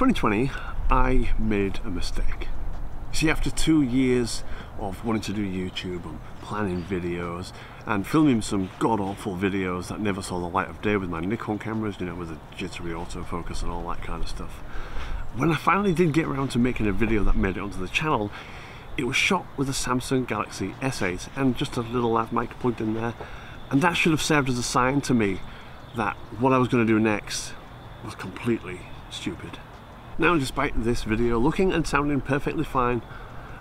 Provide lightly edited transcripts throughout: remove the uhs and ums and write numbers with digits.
2020, I made a mistake. See, after 2 years of wanting to do YouTube and planning videos and filming some god-awful videos that never saw the light of day with my Nikon cameras, you know, with the jittery autofocus and all that kind of stuff, when I finally did get around to making a video that made it onto the channel, it was shot with a Samsung Galaxy S8 and just a little lav mic plugged in there, and that should have served as a sign to me that what I was going to do next was completely stupid. Now, despite this video looking and sounding perfectly fine,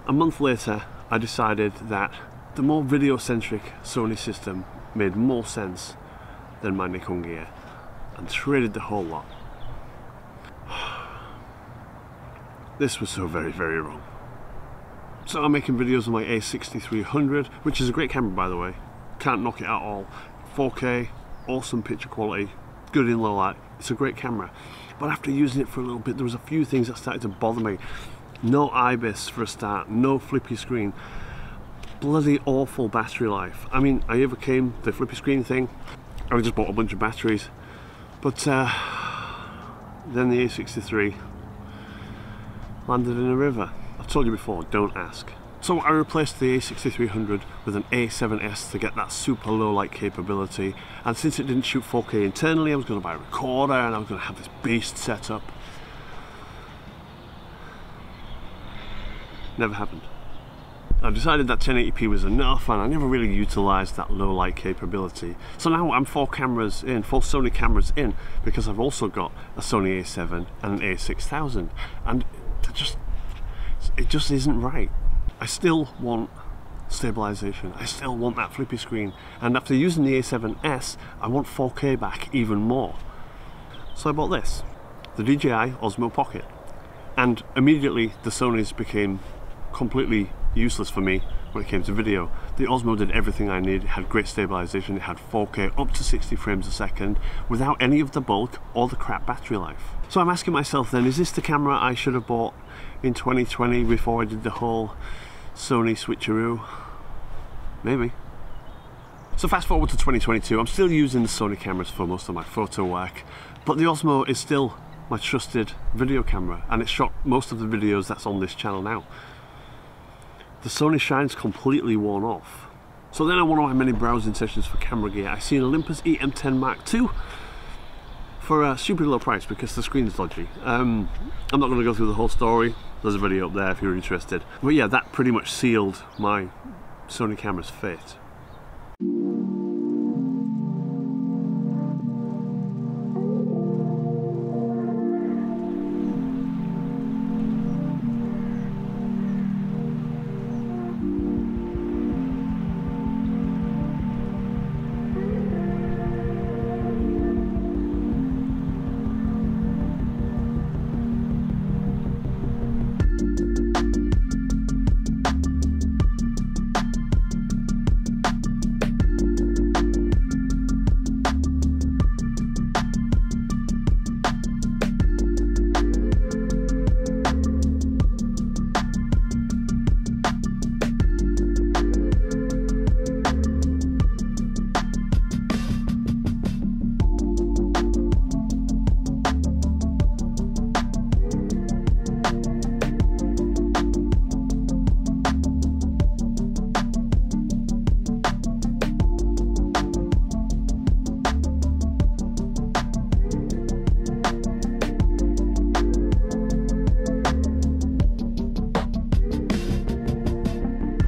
a month later I decided that the more video-centric Sony system made more sense than my Nikon gear, and traded the whole lot. This was so very, very wrong. So I'm making videos on my A6300, which is a great camera, by the way. Can't knock it at all. 4K, awesome picture quality, good in low light. It's a great camera. But after using it for a little bit, there was a few things that started to bother me. No IBIS for a start, no flippy screen, bloody awful battery life. I mean, I overcame the flippy screen thing. I just bought a bunch of batteries. But then the A63 landed in a river. I've told you before, don't ask. So I replaced the A6300 with an A7S to get that super low light capability, and since it didn't shoot 4K internally, I was going to buy a recorder and I was going to have this beast set up. Never happened. I decided that 1080p was enough, and I never really utilised that low light capability. So now I'm four Sony cameras in, because I've also got a Sony A7 and an A6000, and it just isn't right. I still want stabilization, I still want that flippy screen, and after using the A7S, I want 4K back even more. So I bought this, the DJI Osmo Pocket, and immediately the Sonys became completely useless for me when it came to video. The Osmo did everything I needed. It had great stabilization, it had 4K up to 60 frames a second without any of the bulk or the crap battery life. So I'm asking myself then, is this the camera I should have bought in 2020 before I did the whole Sony switcheroo? Maybe. So fast forward to 2022, I'm still using the Sony cameras for most of my photo work, but the Osmo is still my trusted video camera, and it shot most of the videos that's on this channel now. The Sony shine's completely worn off. So then on one of my many browsing sessions for camera gear, I see an Olympus EM10 Mark II for a stupid low price because the screen's dodgy. I'm not going to go through the whole story. There's a video up there if you're interested. But yeah, that pretty much sealed my Sony camera's fate.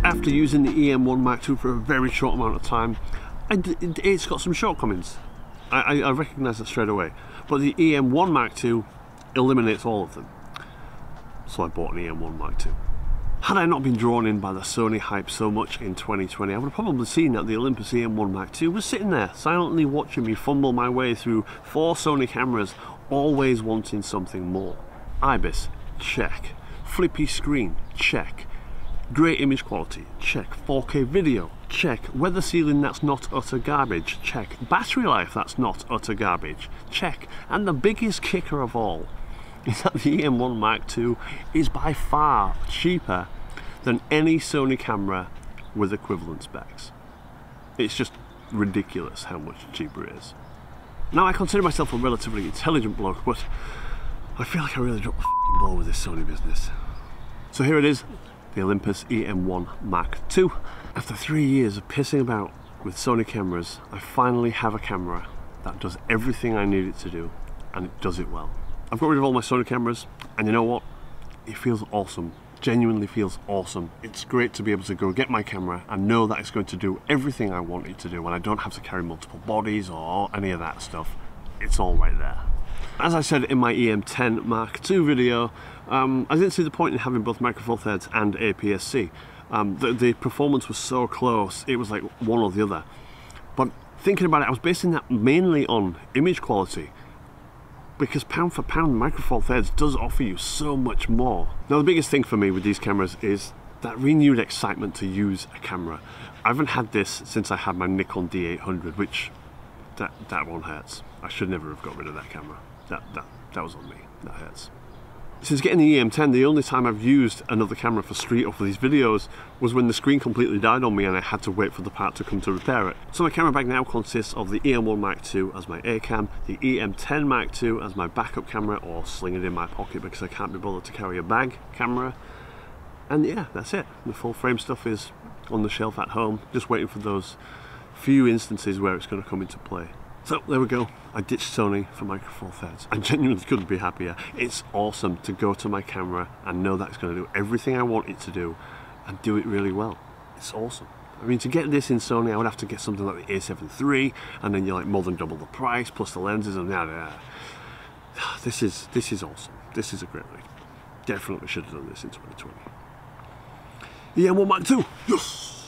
After using the EM1 Mark II for a very short amount of time, it's got some shortcomings. I recognise that straight away. But the EM1 Mark II eliminates all of them. So I bought an EM1 Mark II. Had I not been drawn in by the Sony hype so much in 2020, I would have probably seen that the Olympus EM1 Mark II was sitting there, silently watching me fumble my way through 4 Sony cameras, always wanting something more. IBIS, check. Flippy screen, check. Great image quality, check. 4K video, check. Weather sealing that's not utter garbage, check. Battery life that's not utter garbage, check. And the biggest kicker of all is that the EM1 Mark II is by far cheaper than any Sony camera with equivalent specs. It's just ridiculous how much cheaper it is. Now, I consider myself a relatively intelligent bloke, but I feel like I really dropped the fucking ball with this Sony business. So here it is, the Olympus EM1 Mark II. After 3 years of pissing about with Sony cameras, I finally have a camera that does everything I need it to do, and it does it well. I've got rid of all my Sony cameras, and you know what? It feels awesome. Genuinely feels awesome. It's great to be able to go get my camera and know that it's going to do everything I want it to do, and I don't have to carry multiple bodies or any of that stuff. It's all right there. As I said in my EM10 Mark II video, I didn't see the point in having both Micro Four Thirds and APS-C. The performance was so close, it was like one or the other. But thinking about it, I was basing that mainly on image quality, because pound for pound, Micro Four Thirds does offer you so much more. Now the biggest thing for me with these cameras is that renewed excitement to use a camera. I haven't had this since I had my Nikon D800, which, that one hurts. I should never have got rid of that camera. That was on me, that hurts. Since getting the EM10, the only time I've used another camera for street or for these videos was when the screen completely died on me and I had to wait for the part to come to repair it. So my camera bag now consists of the EM1 Mark II as my A cam, the EM10 Mark II as my backup camera, or sling it in my pocket because I can't be bothered to carry a bag camera. And yeah, that's it. The full frame stuff is on the shelf at home, just waiting for those few instances where it's going to come into play. So there we go, I ditched Sony for Micro Four Thirds. I genuinely couldn't be happier. It's awesome to go to my camera and know that it's going to do everything I want it to do and do it really well. It's awesome. I mean, to get this in Sony, I would have to get something like the A7 III, and then you're like more than double the price, plus the lenses and This is awesome. This is a great rig. Definitely should have done this in 2020. Yeah, EM1 Mark II, yes!